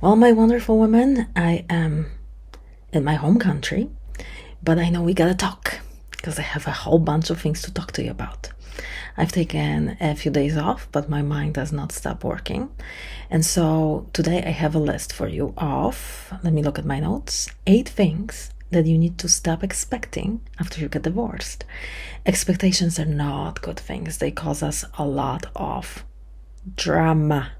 Well, my wonderful women, I am in my home country, but I know we gotta talk because I have a whole bunch of things to talk to you about. I've taken a few days off, but my mind does not stop working. And so today I have a list for you of, let me look at my notes, 8 things that you need to stop expecting after you get divorced. Expectations are not good things, they cause us a lot of drama.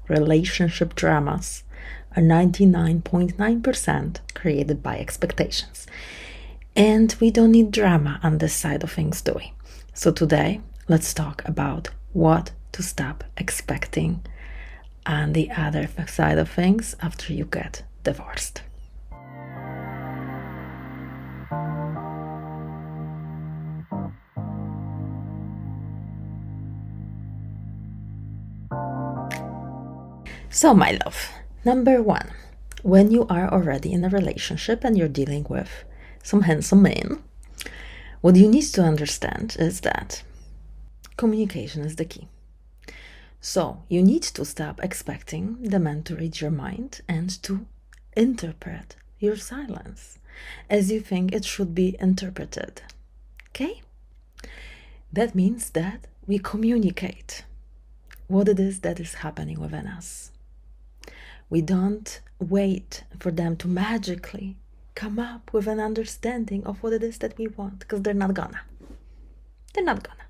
Relationship dramas are 99.9% created by expectations. And we don't need drama on this side of things, do we? So today, let's talk about what to stop expecting on the other side of things after you get divorced. So, my love, number one, when you are already in a relationship and you're dealing with some handsome men, what you need to understand is that communication is the key. So, you need to stop expecting the man to read your mind and to interpret your silence as you think it should be interpreted. Okay? That means that we communicate what it is that is happening within us. We don't wait for them to magically come up with an understanding of what it is that we want, because they're not gonna. They're not gonna.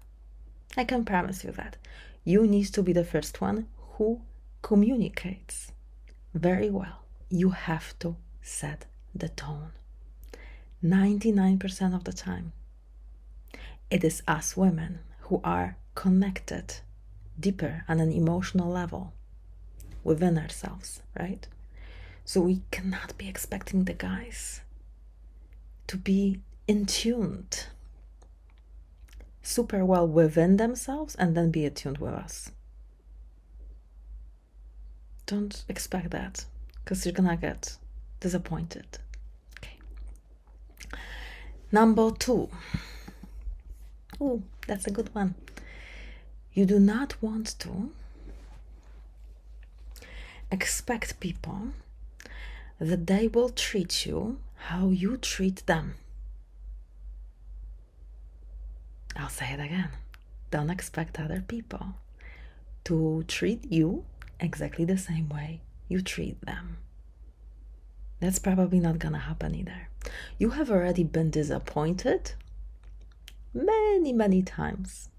I can promise you that. You need to be the first one who communicates very well. You have to set the tone. 99% of the time, it is us women who are connected deeper on an emotional level within ourselves, right? So we cannot be expecting the guys to be in tuned super well within themselves and then be attuned with us. Don't expect that, because you're gonna get disappointed. Okay. Number 2. Oh, that's a good one. You do not want to expect people that they will treat you how you treat them. I'll say it again. Don't expect other people to treat you exactly the same way you treat them. That's probably not gonna happen either. You have already been disappointed many times.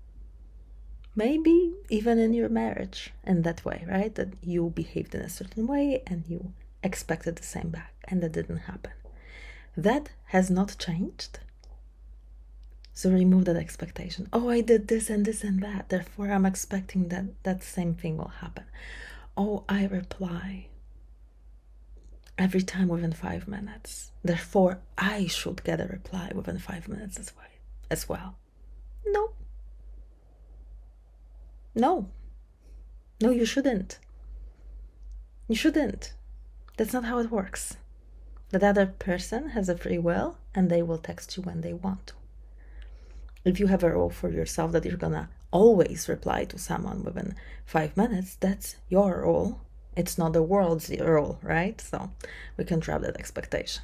Maybe even in your marriage in that way, right? That you behaved in a certain way and you expected the same back, and that didn't happen. That has not changed. So remove that expectation. Oh, I did this and this and that, therefore I'm expecting that same thing will happen. Oh, I reply every time within 5 minutes, therefore I should get a reply within 5 minutes as well. No, you shouldn't. That's not how it works. That other person has a free will and they will text you when they want to. If you have a rule for yourself that you're gonna always reply to someone within 5 minutes, that's your rule. It's not the world's rule, right? So we can drop that expectation.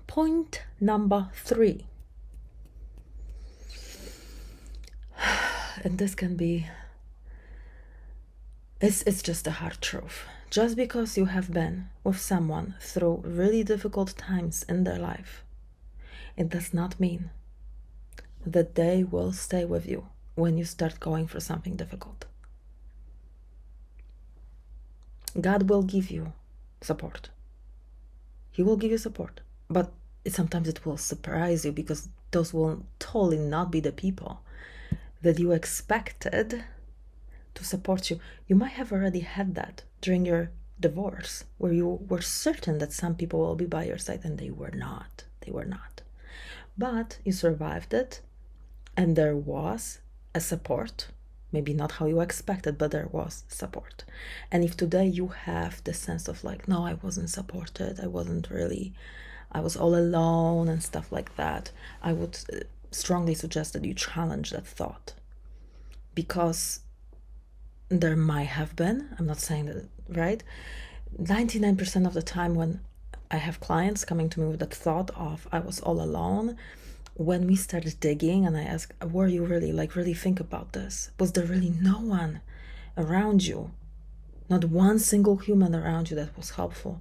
Point number 3. And this can be, it's just a hard truth. Just because you have been with someone through really difficult times in their life, it does not mean that they will stay with you when you start going through something difficult. God will give you support. He will give you support, but sometimes it will surprise you, because those will totally not be the people that you expected to support you. You might have already had that during your divorce, where you were certain that some people will be by your side, and they were not. But you survived it, and there was a support. Maybe not how you expected, but there was support. And if today you have the sense of like, no, I wasn't supported, I was all alone and stuff like that, I would strongly suggest that you challenge that thought, because there might have been, I'm not saying that, right? 99% of the time when I have clients coming to me with that thought of I was all alone, when we started digging and I asked, were you really, really think about this? Was there really no one around you? Not one single human around you that was helpful?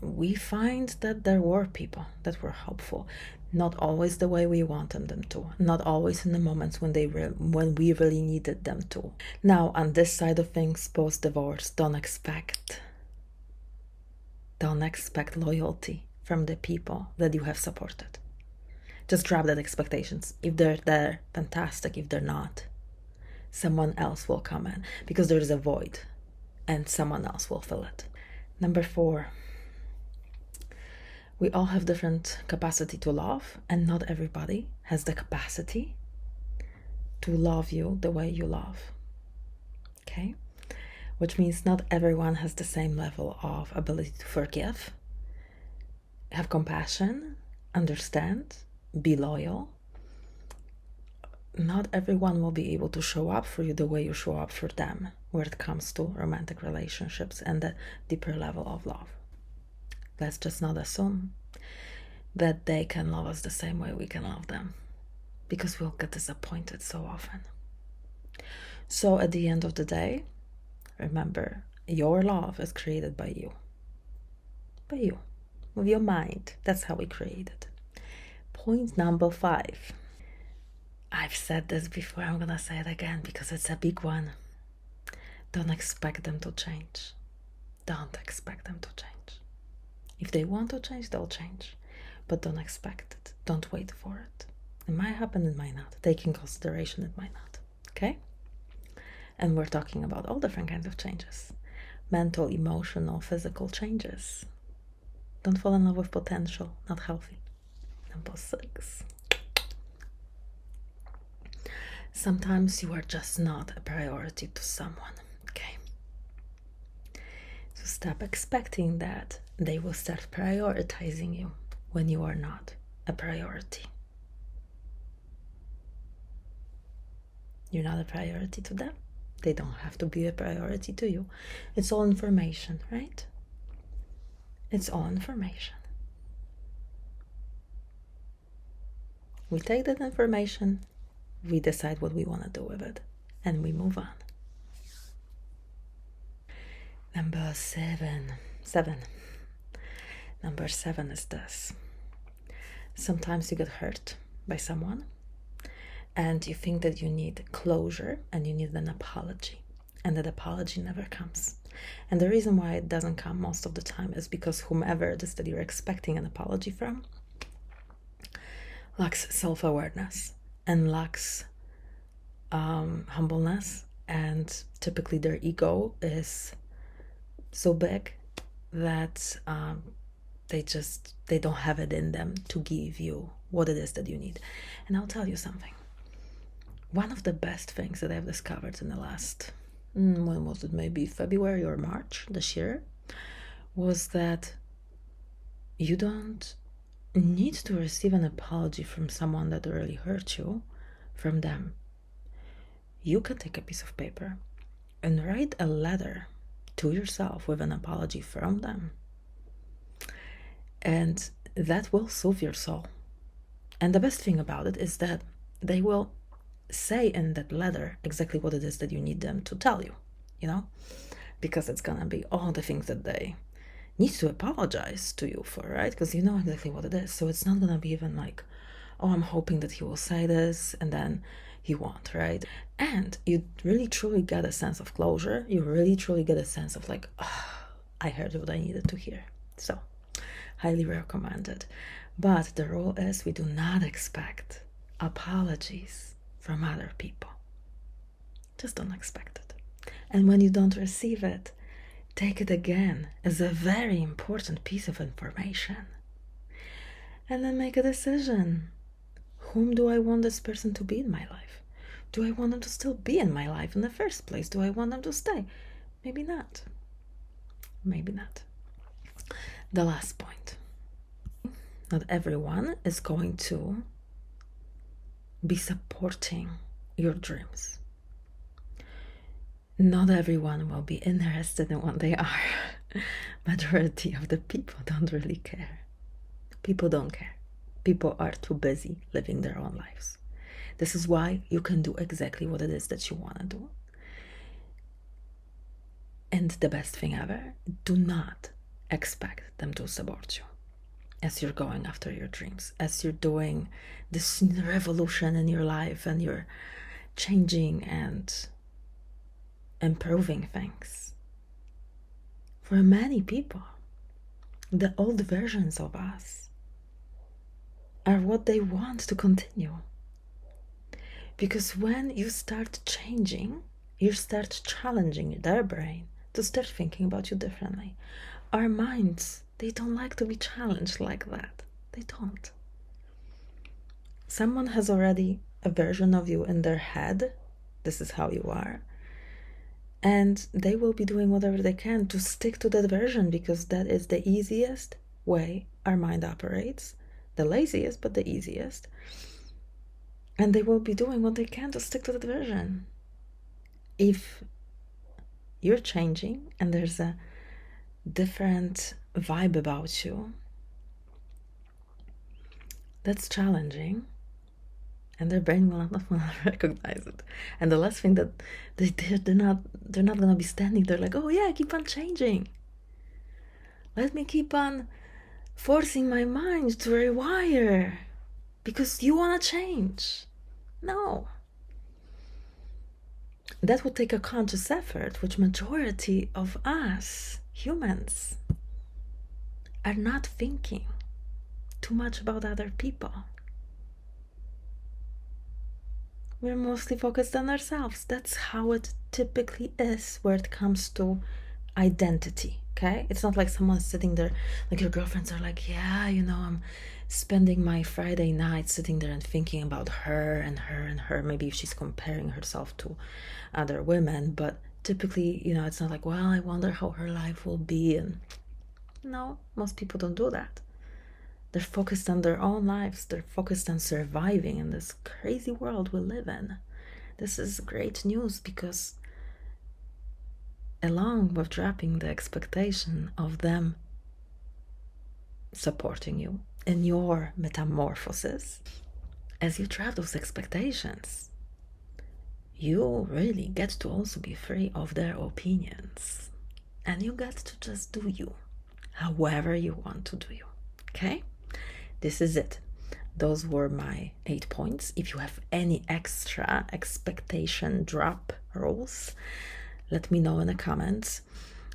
We find that there were people that were helpful. Not always the way we wanted them to. Not always in the moments when we really needed them to. Now, on this side of things, post-divorce, don't expect loyalty from the people that you have supported. Just drop that expectations. If they're there, fantastic. If they're not, someone else will come in because there is a void and someone else will fill it. Number 4, we all have different capacity to love, and not everybody has the capacity to love you the way you love. Okay? Which means not everyone has the same level of ability to forgive, have compassion, understand, be loyal. Not everyone will be able to show up for you the way you show up for them when it comes to romantic relationships and the deeper level of love. Let's just not assume that they can love us the same way we can love them, because we'll get disappointed so often. So at the end of the day, remember, your love is created by you. By you. With your mind. That's how we create it. Point number 5. I've said this before, I'm gonna say it again because it's a big one. Don't expect them to change. Don't expect them to change. If they want to change, they'll change. But don't expect it. Don't wait for it. It might happen, it might not. Take in consideration, it might not. Okay? And we're talking about all different kinds of changes. Mental, emotional, physical changes. Don't fall in love with potential. Not healthy. Number 6. Sometimes you are just not a priority to someone. Okay? So stop expecting that they will start prioritizing you when you are not a priority. You're not a priority to them. They don't have to be a priority to you. It's all information, right? It's all information. We take that information, we decide what we want to do with it, and we move on. Number 7. Number 7 is this. Sometimes you get hurt by someone and you think that you need closure and you need an apology, and that apology never comes. And the reason why it doesn't come most of the time is because whomever it is that you're expecting an apology from lacks self-awareness and lacks humbleness, and typically their ego is so big that they don't have it in them to give you what it is that you need. And I'll tell you something. One of the best things that I've discovered in the last, when was it, maybe February or March this year, was that you don't need to receive an apology from someone that really hurt you from them. You can take a piece of paper and write a letter to yourself with an apology from them. And that will soothe your soul. And the best thing about it is that they will say in that letter exactly what it is that you need them to tell you, because it's gonna be all the things that they need to apologize to you for, right? Because you know exactly what it is. So it's not gonna be even like, oh, I'm hoping that he will say this, and then he won't, right? And you really truly get a sense of closure. You really truly get a sense of like, oh, I heard what I needed to hear. So highly recommended. But the rule is we do not expect apologies from other people. Just don't expect it. And when you don't receive it, take it again as a very important piece of information. And then make a decision. Whom do I want this person to be in my life? Do I want them to still be in my life in the first place? Do I want them to stay? Maybe not. Maybe not. The last point. Not everyone is going to be supporting your dreams. Not everyone will be interested in what they are. Majority of the people don't really care. People don't care. People are too busy living their own lives. This is why you can do exactly what it is that you want to do. And the best thing ever, do not expect them to support you as you're going after your dreams, as you're doing this revolution in your life and you're changing and improving things. For many people, the old versions of us are what they want to continue. Because when you start changing, you start challenging their brain to start thinking about you differently. Our minds, they don't like to be challenged like that. They don't. Someone has already a version of you in their head. This is how you are. And they will be doing whatever they can to stick to that version because that is the easiest way our mind operates. The laziest, but the easiest. And they will be doing what they can to stick to that version. If you're changing and there's a different vibe about you, that's challenging, and their brain will not recognize it. And the last thing that they're not gonna be standing there like, oh yeah, keep on changing. Let me keep on forcing my mind to rewire because you wanna change. No. That would take a conscious effort, which majority of us humans are not thinking too much about other people. We're mostly focused on ourselves. That's how it typically is where it comes to identity, okay? It's not like someone's sitting there, like your girlfriends are like, yeah, you know, I'm spending my Friday night sitting there and thinking about her and her and her. Maybe if she's comparing herself to other women, but typically, you know, it's not like, well, I wonder how her life will be. And no, most people don't do that. They're focused on their own lives. They're focused on surviving in this crazy world we live in. This is great news because along with dropping the expectation of them supporting you in your metamorphosis, as you drop those expectations, you really get to also be free of their opinions. And you get to just do you, however you want to do you, okay? This is it. Those were my 8 points. If you have any extra expectation drop rules, let me know in the comments.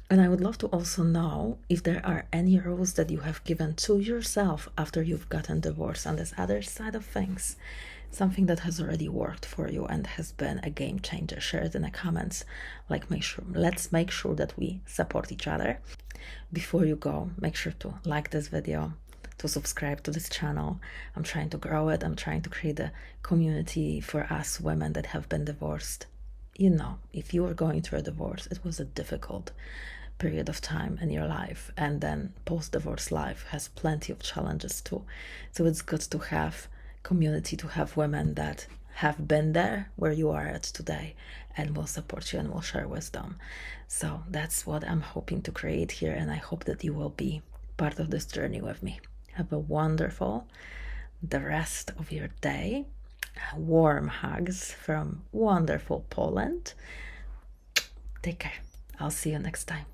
And I would love to also know if there are any rules that you have given to yourself after you've gotten divorced on this other side of things. Something that has already worked for you and has been a game changer. Share it in the comments. Let's make sure that we support each other. Before you go, make sure to like this video, to subscribe to this channel. I'm trying to grow it. I'm trying to create a community for us women that have been divorced. You know, if you were going through a divorce, it was a difficult period of time in your life, and then post-divorce life has plenty of challenges too. So it's good to have community, to have women that have been there where you are at today and will support you and will share wisdom. So that's what I'm hoping to create here, and I hope that you will be part of this journey with me. Have a wonderful the rest of your day. Warm hugs from wonderful Poland. Take care. I'll see you next time.